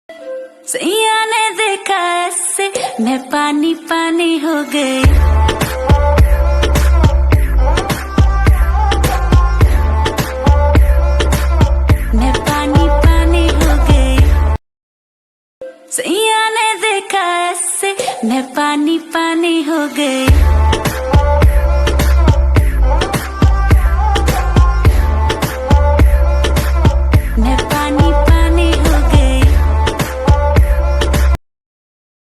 सैया ने देखा ऐसे मैं पानी पानी हो गई। मैं पानी पानी हो गई। सैया ने देखा ऐसे मैं पानी पानी हो गई। मैं पानी पानी हो गई।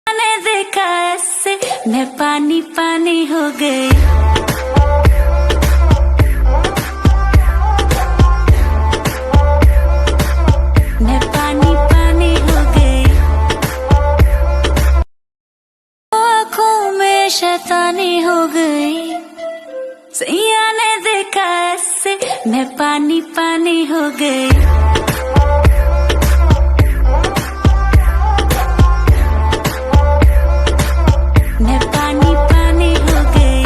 मैंने देखा ऐसे मैं पानी पानी हो गई। मैं पानी पानी हो गई। आँखों में शैतानी हो गई। सैया ने देखा ऐसे मैं पानी पानी हो गई। मैं पानी पानी हो गई।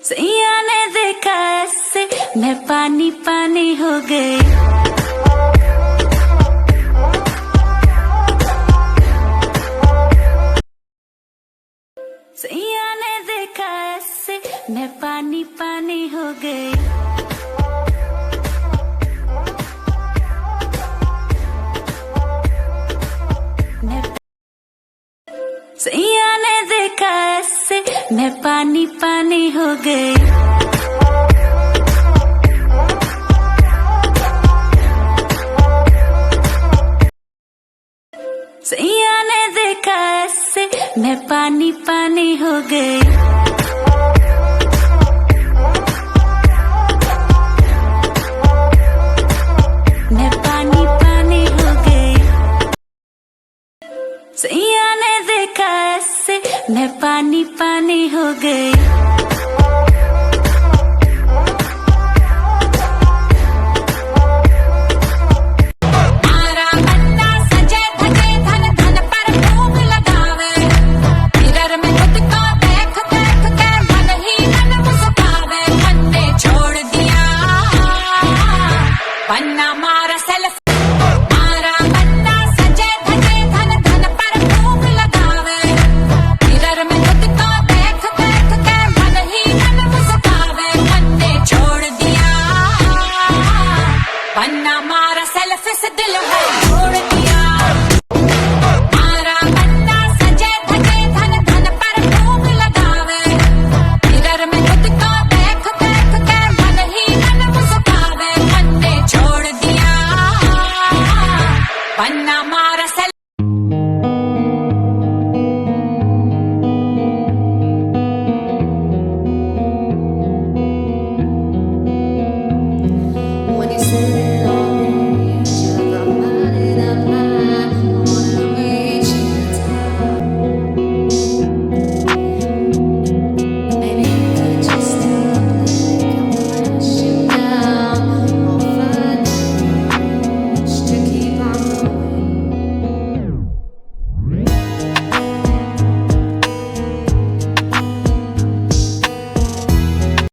सैया ने देखा ऐसे मैं पानी पानी हो गई। सैया ने देखा ऐसे मैं पानी पानी हो गई। सैया ने देखा ऐसे मैं पानी पानी हो गई। सैया ने देखा ऐसे मैं पानी पानी हो गई।